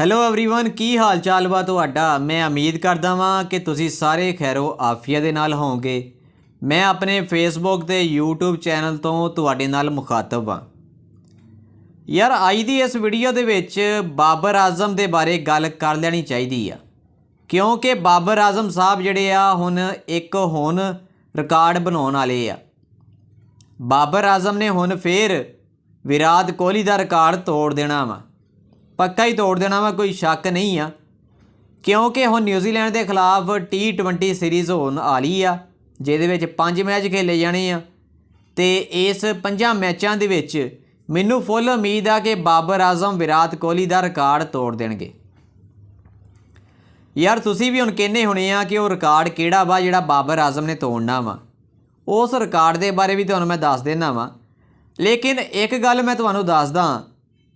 Hello everyone ਕੀ ਹਾਲ ਚਾਲ ਵਾ ਤੁਹਾਡਾ। मैं उम्मीद करदा ਵਾਂ कि ਤੁਸੀਂ ਸਾਰੇ ਖੈਰੋ ਆਫੀਆ ਦੇ ਨਾਲ ਹੋਵੋਗੇ। मैं अपने फेसबुक ਤੇ YouTube ਚੈਨਲ ਤੋਂ ਤੁਹਾਡੇ ਨਾਲ ਮੁਖਾਤਬ ਹਾਂ। ਯਾਰ ਅੱਜ ਦੀ ਇਸ ਵੀਡੀਓ ਦੇ ਵਿੱਚ ਬਾਬਰ ਆਜ਼ਮ ਦੇ ਬਾਰੇ ਗੱਲ ਕਰ ਲੈਣੀ ਚਾਹੀਦੀ ਆ, ਕਿਉਂਕਿ ਬਾਬਰ ਆਜ਼ਮ ਸਾਹਿਬ ਜਿਹੜੇ ਆ ਹੁਣ ਰਿਕਾਰਡ ਬਣਾਉਣ ਵਾਲੇ ਆ। ਬਾਬਰ ਆਜ਼ਮ ਨੇ ਹੁਣ ਫੇਰ ਵਿਰਾਟ ਕੋਹਲੀ ਦਾ ਰਿਕਾਰਡ ਤੋੜ ਦੇਣਾ ਵਾ, पक्का ही तोड़ देना वा, कोई शक नहीं आ, क्योंकि हुण न्यूजीलैंड के खिलाफ T20 सीरीज़ होने वाली आ, जिहदे विच 5 मैच खेले जाने आ ते इस 5 मैचों दे विच मैनूं फुल उम्मीद आ कि बाबर आजम विराट कोहली का रिकार्ड तोड़ देणगे। यार तुसीं भी हुण कहने होणे आ कि वो रिकार्ड किहड़ा वा जिहड़ा बाबर आजम ने तोड़ना वा। उस रिकार्ड के बारे भी तुहानूं मैं दस देना वा, लेकिन एक गल मैं तुहानूं दसदा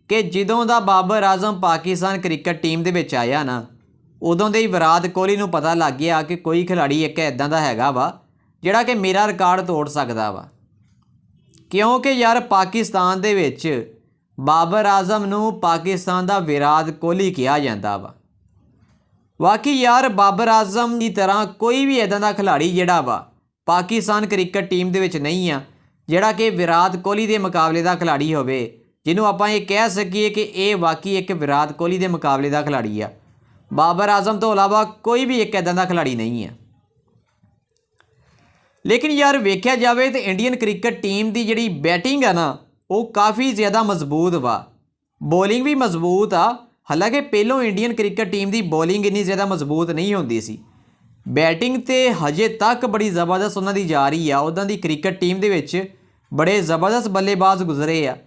कि जदों दा बाबर आजम पाकिस्तान क्रिकेट टीम दे विच आया ना, उदों दे ही विराट कोहली नूं पता लग गया कि कोई खिलाड़ी एक इदां दा हैगा वा जिहड़ा कि मेरा रिकार्ड तोड़ सकदा वा। क्योंकि यार पाकिस्तान दे विच बाबर आजम नूं पाकिस्तान दा विराट कोहली कहा जांदा वा। बाकी यार बाबर आजम की तरह कोई भी इदां दा खिलाड़ी जिहड़ा वा पाकिस्तान क्रिकेट टीम दे विच नहीं आ जिहड़ा कि विराट कोहली दे मुकाबले दा खिलाड़ी होवे, जिन्हों आप ये कह सकीए कि यह वाकई एक विराट कोहली के मुकाबले का खिलाड़ी आ। बाबर आजम तो इलावा कोई भी एक इदां दा खिलाड़ी नहीं है। लेकिन यार वेख्या जाए तो इंडियन क्रिकेट टीम की जिहड़ी बैटिंग है ना, वो काफ़ी ज़्यादा मजबूत वा, बॉलिंग भी मजबूत आ। हालांकि पहलों इंडियन क्रिकेट टीम की बॉलिंग इन्नी ज़्यादा मजबूत नहीं होंदी सी, बैटिंग तो हजे तक बड़ी ज़बरदस्त उन्हां दी जा रही आ। उदां दी क्रिकेट टीम दे विच बड़े ज़बरदस्त बल्लेबाज गुजरे आ।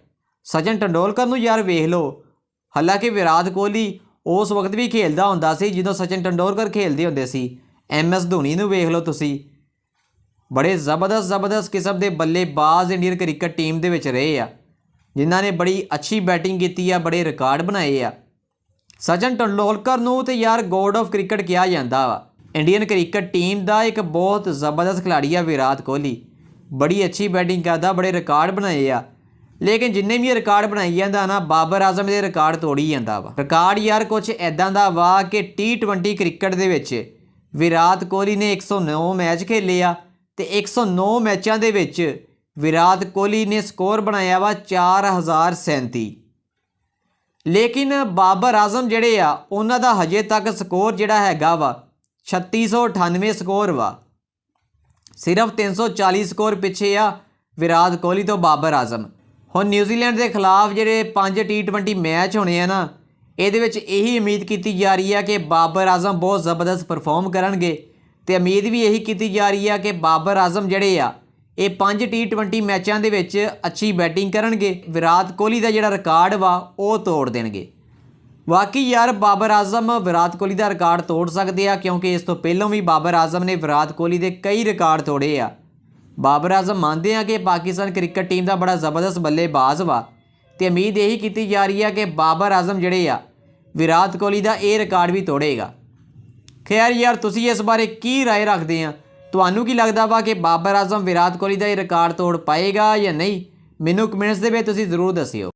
सचिन तेंदुलकर नूं यार वेख लो, हालांकि विराट कोहली उस वक्त भी खेलदा हुंदा सी जदों सचिन तेंदुलकर खेलदे हुंदे सी। MS धोनी नूं वेख लो तुसीं, बड़े ज़बरदस्त किस्म के बल्लेबाज इंडियन क्रिकेट टीम दे विच रहे आ, जिन्हां ने बड़ी अच्छी बैटिंग की आ, बड़े रिकार्ड बनाए आ। सचिन तेंदुलकर नूं ते यार गॉड ऑफ क्रिकेट कहा जाता वा। इंडियन क्रिकेट टीम का एक बहुत ज़बरदस्त खिलाड़ी आ विराट कोहली, बड़ी अच्छी बैटिंग करता, बड़े रिकार्ड बनाए आ। लेकिन जिन्हें भी रिकार्ड बनाई जाता ना, बाबर आजम के रिकार्ड तोड़ी जाता वा। रिकार्ड यार कुछ इदां दा वा कि T20 क्रिकेट दे विच विराट कोहली ने 109 मैच खेले आ ते 109 मैचों के विच विराट कोहली ने स्कोर बनाया वा 4037। लेकिन बाबर आजम जिहड़े आ उन्हां दा हजे तक स्कोर जिहड़ा हैगा वा 3698 स्कोर वा, सिर्फ 340 स्कोर पिछे आ विराट कोहली तो बाबर आजम। हुण न्यूजीलैंड के खिलाफ जिहड़े 5 T20 मैच होने हैं ना, ये यही उम्मीद की जा रही है कि बाबर आजम बहुत ज़बरदस्त परफॉर्म करनगे ते उम्मीद भी यही की जा रही है कि बाबर आजम जिहड़े आ ये 5 T20 मैचों के विच अच्छी बैटिंग करनगे, विराट कोहली का जिहड़ा रिकार्ड वा वो तोड़ देणगे। बाकी यार बाबर आजम विराट कोहली का रिकार्ड तोड़ सकते हैं, क्योंकि इस तो पहलों भी बाबर आजम ने विराट कोहली के कई रिकार्ड तोड़े आ। बाबर आजम मानते हैं कि पाकिस्तान क्रिकेट टीम का बड़ा ज़बरदस्त बल्लेबाज वा, तो उम्मीद यही की जा रही है कि बाबर आजम जिहड़े आ विराट कोहली का ये रिकार्ड भी तोड़ेगा। खैर यार तुसीं इस बारे की राय रखते हैं, तुहानूं की लगता वा कि बाबर आजम विराट कोहली का ये रिकार्ड तोड़ पाएगा या नहीं? मैनूं कमेंट्स दे विच तुसीं जरूर दस्सिओ।